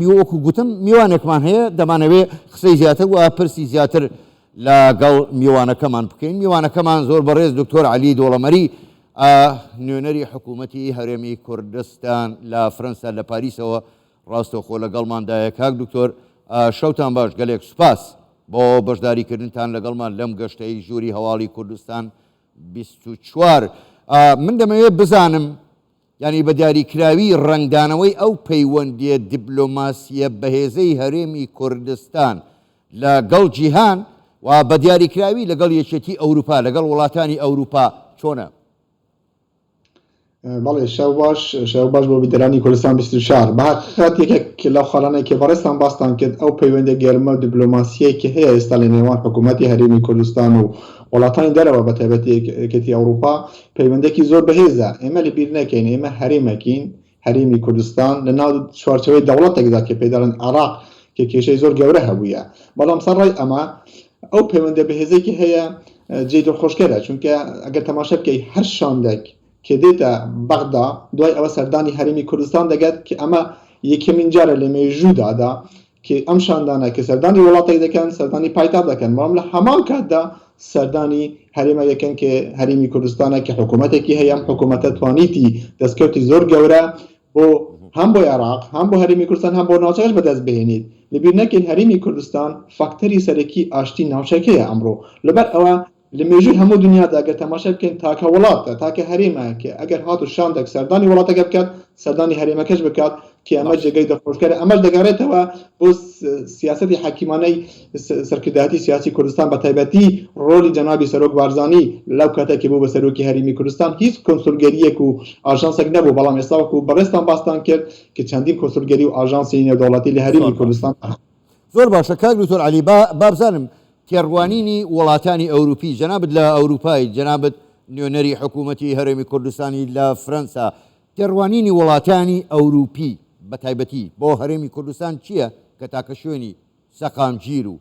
وەکو گوتم میوانێکمان هەیە دەمانەوێت قسەی زیاتر و پرسی زیاتر لەگەڵ میوانەکەمان بکەین. میوانەکەمان زۆر بەڕێز دکتۆر عەلی دۆڵەمەری نوێنەری حکوومەتی هەرێمی کوردستان لە فەرەنسا لە پاریسەوە ڕاستەوخۆ لەگەڵماندایە. کاک دکتۆر شەوتان باش، گەلێک سوپاس بۆ بەشداریکردنتان لەگەڵمان لەم گەشتەی ژووری هەواڵی کوردستان 24. من دەمەوێت بزانم ینی بە دیاریکراوی ڕنگدانەوەی ئەو پەیوەندیە دیپلۆماسیە بەهێزەی هەرێمی کوردستان لەگەڵ جیهان و بە دیاریکراوی لەگەڵ یەکێتی ئەوروپا لەگەڵ وڵاتانی ئەوروپا چۆنە؟ بەڵێ شەو باش بۆ بیدەرانی کوردستان 24. بەحقیقەت یەکێک لەو خەڵانێکی بەڕێستان باستان کرد ئەو پەیوەندە گەرمە و دیپلۆماسیەیەکی هەیە ئێستا لە نێوان حکوومەتی هەرێمی کوردستان و وڵاتانی دەرەوە بە تایبەتی یەکێتی ئەوروپا پەیوەندێکی زۆر بەهێزە. ئێمە لەبیر نەکەین ئێمە هەرێمەکین، هەرێمی کوردستان لە ناو چوارچەوەی دەوڵەتێکدا کە پێدەڵێن عێراق کە کێشەی زۆر گەورە هەبوویە، بەڵام سەرڕای ئەمە ئەو پەیوەندە بەهێزێکی هەیە جێی دڵخۆشکەرە، چونکە ئەگەر تەماشا بکەی هەر شاندێک کە دێتە بەغدا دوای ئەوە سەردانی هەرێمی کوردستان دەگات کە ئەمە یەکەمین جارە لە مێژوودادا کە ئەم شاندانە کە سەردانی وڵاتێک دەکەن سەردانی پایتەخت دەکەن، بەڵام لە هەمان کاتدا سەردانی هەرێمە یەکەن کە هەرێمی کوردستانە کە حکوومەتێکی هەیە ئەم حکوومەتە توانیتی دەستکەوتی زۆر گەورە بۆ هەم بۆ عێراق هەم بۆ هەرێمی کوردستان هەم بۆ ناوچەکەش بەدەست بهێنیت. لەبیر نەکەین هەرێمی کوردستان فاکتەری سەرەکی ئاشتی ناوچەکەیە ئەمڕۆ. لەبەر ئەوە لە مێژووی هەموو دنیادا ئەگەر تەماشا بکەین تاکە وڵاتە تاکە هەرێمە کە ئەگەر هات و شاندێک سەردانی وڵاتەکە بکات سەردانی هەرێمەکەش بکات کە ئەمە جێگەی دڵخۆشکەرە. ئەمەش دەگەڕێتەوە بۆ سیاسەتی حاکیمانەی سەرکردایەتی سیاسی کوردستان بە تایبەتی ڕۆلی جەنابی سەرۆک بارزانی لەو کاتێکی بوو بە سەرۆکی هەرێمی کوردستان هیچ کۆنسولگەریەک و ئاژانسێک نەبوو، بەڵام ئێستا وەکو بەڕێستان باستان کرد کە چەندین کۆنسولگەری و ئاژانسی نێودەوڵەتی لە هەرێمی کوردستان. زۆر باشە کاک دکتۆر عەلی، با بزانم تێڕوانینی وڵاتانی ئەوروپی جەنابەت لە ئەوروپای جەنابەت نوێنەری حکوومەتی هەرێمی کوردستانی لە فەرەنسا تێڕوانینی وڵاتانی ئەوروپی بە تایبەتی بۆ هەرێمی کوردستان چییە کە تاکە شوێنی سەقامگیر و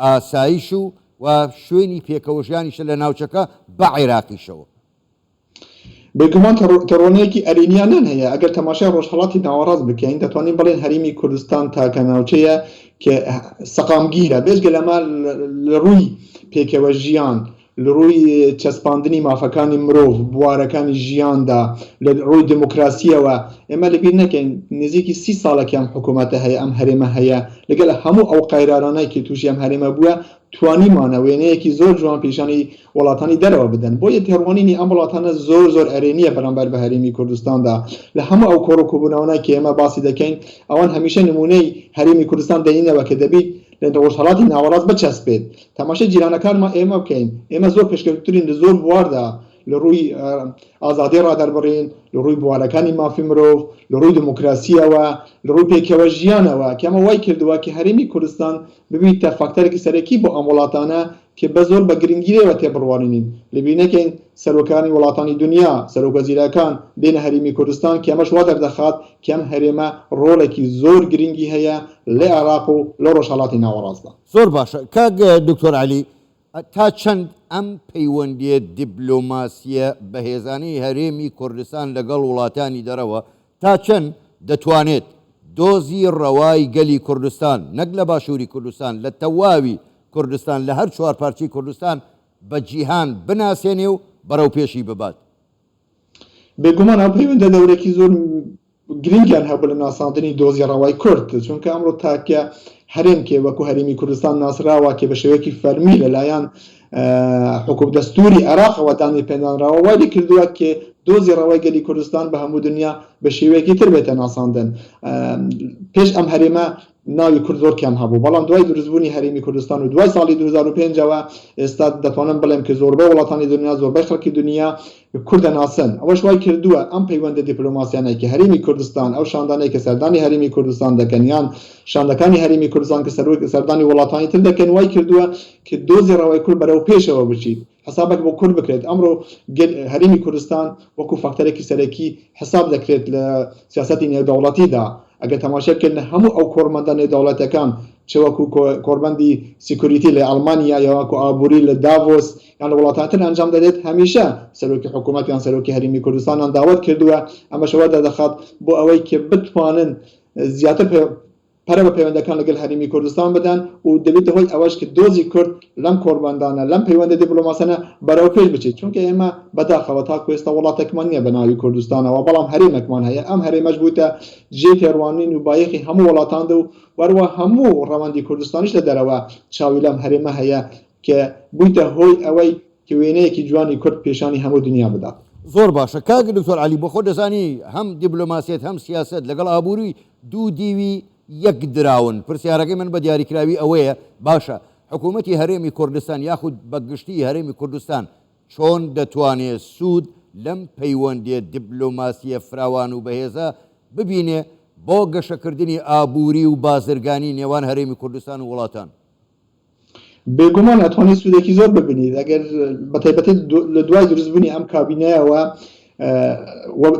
ئاسایش و شوێنی پێکەوەژیانیشە لە ناوچەکە بە عێراقیشەوە؟ بێگومان تەڕوانەیەکی ئەرێنیانەن هەیە. ئەگەر تەماشای ڕۆژهەڵاتی ناوەڕاست بکەین دەتوانین بڵێن هەرێمی کوردستان تاکە ناوچەیە کە سەقامگیرە بێژگە لەمە لە ڕووی پێکەوەژیان لە ڕووی چەسپاندنی مافەکانی مرۆڤ بوارەکانی ژیاندا لە ڕووی دموکراسیەوە. ئێمە لەبیر نەکەین نزیکی 30 ساڵێکی ئەم حکوومەتە هەیە ئەم هەرێمە هەیە لەگەڵ هەموو ئەو قایرارانەی کە تووشی ئەم هەرێمە بووە توانیمانە وێنەیەکی زۆر جوان پیشانی وڵاتانی دەرەوە بدەن. بۆیە تێڕوانینی ئەم وڵاتانە زۆر ئەرێنیە بەرامبەر بە هەرێمی کوردستاندا. لە هەموو ئەو کۆڕووکۆبوونەوەی کە ئێمە باسی دەکەین ئەوان هەمیشە نمونەی هەرێمی کوردستان دەینەوە کە دەبێت لە ڕۆژهەڵاتی ناوەڕاست بچەسبێت. تەماشای جیرانەکانمان ئێمە بکەین، ئێمە زۆر پێشکەوتترین لە زۆر بواردا لە ڕووی ئازادی ڕادەربڕین، لە ڕووی بوارەکانی مافی مرۆڤ، لە ڕووی دموکراسیەوە، لە ڕووی پێکەوە ژیانەوە کە ئەمە وای کردووە کە هەرێمی کوردستان ببیتە فاکتەرێکی سەرەکی بۆ ئەم وڵاتانە کە بە زۆر بە گرنگیرەوە تێبڕوانین. لەبیر نەکەین سەرۆکانی وڵاتانی دنیا سەرۆکوەزیرەکان دێنە هەرێمی کوردستان کە ئەمەش وا دەردەخات کە ئەم هەرێمە ڕۆڵێکی زۆر گرنگی هەیە لە عێراق و لە ڕۆژهەڵاتی ناوەڕاستدا. زۆر باشە کاک دکتۆر عەلی، تا چەند ئەم پەیوەندیە دیپلۆماسیە بەهێزانەی هەرێمی کوردستان لەگەڵ وڵاتانی دەرەوە تا چەند دەتوانێت دۆزی ڕەوای گەلی کوردستان نەک لە باشووری کوردستان لە تەواوی کوردستان لە هەر چوار پارچەی کوردستان بە جیهان بناسێنێ و بەرەو پێشی ببات؟ بێگومان ئەو پەیوەندە دەورێکی زۆر گرنگیان هەبوو لە ناساندنی دۆزی ڕەوای کورد، چونکە ئەمڕۆ تاکە هەرێم کێ وەکو هەرێمی کوردستان ناسراوە کە بە شێوەیەکی فەرمی لەلایەن حکومت دەستوری عێراقەوە دانی پێدانراوە وای لێ کردووە کە دۆزی ڕەوای گەلی کوردستان بە هەموو دنیا بە شێوەیەکی تر بێتە ناساندن. پێش ئەم هەرێمە ناوی کورد زۆر کەم هەبوو، بەڵام دوای دروستبوونی هەرێمی کوردستان و دوای ساڵی 2005ەوە ئێستا دەتوانم بڵێم کە زۆربەی وڵاتانی دنیا زۆربەی خەڵکی دنیا کوردە ناسن. ئەوەش وای کردووە ئەم پەیوەندە دیپلۆماسیانەی کە هەرێمی کوردستان ئەو شاندانەی کە سەردانی هەرێمی کوردستان دەکەن یان شاندەکانی هەرێمی کوردستان کە سەردانی وڵاتانی تر دەکەن وای کردووە کە دۆزی ڕەوای کورد بەرەو پێشەوە بچیت، حسابێک بۆ کورد بکرێت. ئەمڕۆ هەرێمی کوردستان وەکو فاکتەرێکی سەرەکی حساب دەکرێت لە سیاسەتی نێودەوڵەتیدا. ئەگەر تەماشا بکەین هەموو ئەو کۆڕمەندە نێودەوڵەتەکان چ وەکو کۆڕبەندی سیکوریتی لە ئەڵمانیا یا وەکو ئابووری لە داڤۆس یان لە وڵاتان تر ئەنجام دەدێت هەمیشە سەرۆکی حکوومەت یان سەرۆکی هەرێمی کوردستانیان داوت کردووە. ئەمەشەوە دەدەخات بۆ ئەوەی کە بتوانن زیاتر پەرە بە پەیوەندەکان لەگەڵ هەرێمی کوردستان بدەن و دەبێتە هۆی ئەوەش کە دۆزی کورد لەم کۆڕبەندانە لەم پەیوەندە دیپلۆماسیانە بەرەو پێش بچێت چونکە ئێمە بەداخەوە تاکو ئێستا وڵاتێکمان نییە بە ناوی کوردستانەوە بەڵام هەرێمێکمان هەیە ئەم هەرێمەش بوویتە جێ پێڕوانین و بایەخی هەموو وڵاتاندا و وەروە هەموو ڕەوەندی کوردستانیش لە دەرەوە چاوی لەم هەرێمە هەیە کە بوویتە هۆی ئەوەی کە وێنەیەکی جوانی کورد پێشانی هەموو دنیا بدات. زۆر باشە کاک دکتۆر علی بۆ خۆ دەزانی هەم دیپلۆماسیەت هەم سیاست لەگەڵ ئابووری دوو دیوی یەک دراون. پرسیارەکەی من بە دیاریکراوی ئەوەیە باشە حکوومەتی هەرێمی کوردستان یاخود بەگشتی هەرێمی کوردستان چۆن دەتوانێت سوود لەم پەیوەندێ دیپلۆماسیە فراوان و بەهێزە ببینێ بۆ گەشەکردنی ئابووری و بازرگانی نێوان هەرێمی کوردستان و وڵاتان. بێگومان ئەتوانێت سوودێکی زۆر ببینیت ئەگەر بەتایبەتی لە دوای دروستبوونی ئەم کابینەیەوە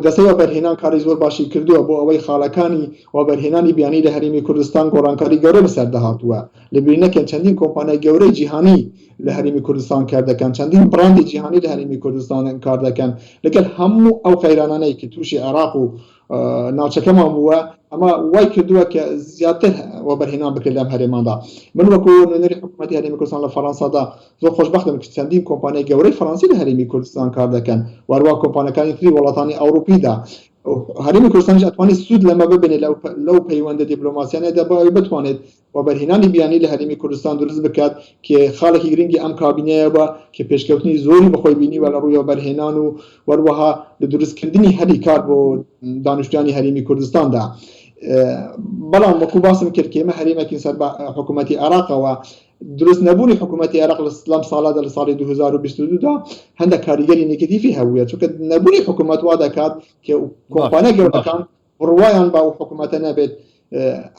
دەسەی وەبەرهێنان کاری زۆر باشی کردووە بۆ ئەوەی خاڵەکانی وەبەرهێنانی بیانی لە هەرێمی کوردستان گۆڕانکاری گەورە بەسەر دەهاتووە لە بینەکەن چەندین کۆمپانیای گەورەی جیهانی لە هەرێمی کوردستان کار دەکەن چەندین براندی جیهانی لە هەرێمی کوردستان کار دەکەن لەگەڵ هەموو ئەو قەیرانانەی کە تووشی عێراق و ناوچەکەمان بووە ئەمە وای کردووە کە زیاتر وەبەرهێنان بکرێت لەم هەرێماندا. من وەکو نوێنەری حکوومەتی هەرێمی کوردستان لە فەرەنسادا زۆر خۆشبەختم کە چەندین کۆمپانیای گەورەی فەرەنسی لە هەرێمی کوردستان کار دەکەن وەروە کۆمپانیەکانی تری وڵاتانی ئەوروپیدا هەرێمی کوردستانیش ئەتوانێت سوود لەمە ببێنێت لەو پەیوەندە دیپلۆماسیانەدا بۆ ئەوەی بتوانێت وەبەرهێنانی بیانی لە هەرێمی کوردستان دروست بکات کە خاڵێکی گرنگی ئەم کابینەیە بە کە پێشکەوتنی زۆری بەخۆی بینیوە لە ڕووی وەبەرهێنان و وەروەها لە دروستکردنی هەلی کار بۆ دانیشتوانی هەرێمی کوردستاندا. بەڵام وەکو باسم کرد کە ئێمە هەرێمێکی سەر بە حکوومەتی عێراقەوە دروست نەبوونی حکوومەتی عێراق لەم ساڵادا لە ساڵی 2022دا هەندێک کاریگەری نێگەتیڤی هەبووە چونکە نەبوونی حکوومەت وا دەکات کە کۆمپانیا گەورەکان ڕوایان با و حکوومەتە نەبێت.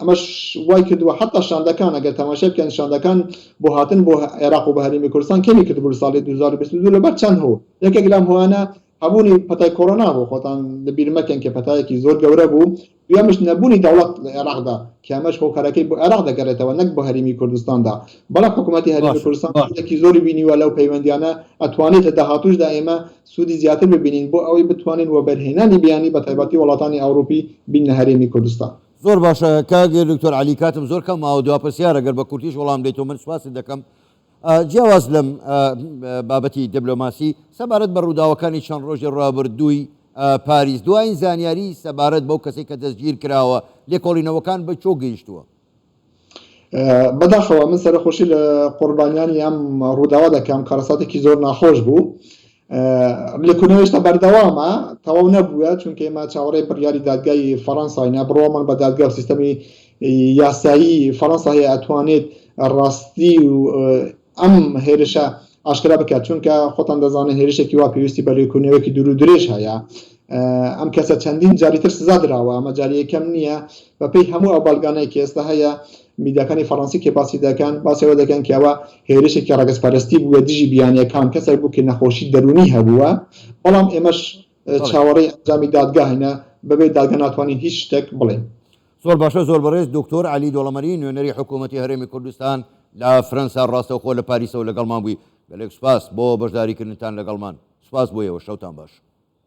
ئەمەش وای کردووە حتا شاندەکان ئەگەر تەماشا بکەن شاندەکان بۆ هاتن بۆ عێراق و بە هەرێمی کوردستان کەمی کردبوو لە ساڵی 2022 لەبەر چەند هۆ یەکێک لەم هۆیانە هەبوونی پەتای کۆرۆنا بوو خۆتان لەبیر مەکەن کە پەتایەکی زۆر گەورە بوو دوێمش نەبوونی دەوڵەت لە عێراقدا کە ئەمەش هۆکارەکەی بۆ عێراق دەگەڕێتەوە نەک بۆ هەرێمی کوردستاندا. بەڵام حکوومەتی هەرێمی کوردستان سوودێکی زۆری بینیوە لەو پەیوەندیانە ئەتوانێت لە داهاتووشدا ئێمە سوودی زیاتر ببینین بۆ ئەوەی بتوانین وەبەرهێنانی بیانی بە تایبەتی وڵاتانی ئەوروپی بینە هەرێمی کوردستان. زۆر باشە کاک دکتۆر علی کاتم زۆر کەم ماوە دوا پرسیارە گەر بە کورتیش وەڵام دەیتەوە من سوپاسی دەکەم. جیاواز لەم بابەتی دیپلۆماسی سەبارەت بە ڕووداوەکانی چەند ڕۆژی ڕابردووی پاریس دوایین زانیاری سەبارەت بەو کەسێک کە دەستگیر کراوە لێکۆڵینەوەکان بە چۆ گەیشتووە؟ بەداخەوە من سەرخۆشی لە قوربانیانی ئەم ڕووداوە دەکەم کارەساتێکی زۆر ناخۆش بوو لێکۆڵینەوەشتا بەردەوامە تەواو نەبووە چونکە ئێمە چاوەڕێی بڕیاری دادگای فەڕەنسایە بڕۆمان بە دادگا و سیستەمی یاسایی فەڕەنسا هەیە ئەتوانێت ڕاستی و ئەم هێرشە ئاشکرا بکات چونکە خۆتان دەزانن هێرشێکی وا پێویستی بە لێکۆڵینەوەیەکی دوور و درێژ هەیە. ئەم کەسە چەندین جاریتر سزا دراوە ئەمە جاری یەکەم نییە بە پێی هەموو ئەو باڵگانەی کە ئێستا هەیە میدیاکانی فەڕەنسی کە باسی دەکەن باسیەوە دەکەن کە ئەوە هێرشێکی ڕەگەزپەرستی بووە دژی بیانیەکان کەسێک بوو کە نەخۆشی دەرونی هەبووە بەڵام ئێمەش چاوەڕێی ئەنجامی دادگا هێنا بەبێ دادگا ناتوانین هیچ شتێک بڵێن. زۆر باشە زۆر بەڕێز دکتۆر علی دۆڵەمەری نوێنەری حکوومەتی هەرێمی کوردستان لە فەرەنسا ڕاستەوخۆ لە پاریسەوە لەگەڵمان بووی گەلێک سوپاس بۆ بەشداریکردنتان لەگەڵمان سوپاس بۆ ئێوە شەوتان باش.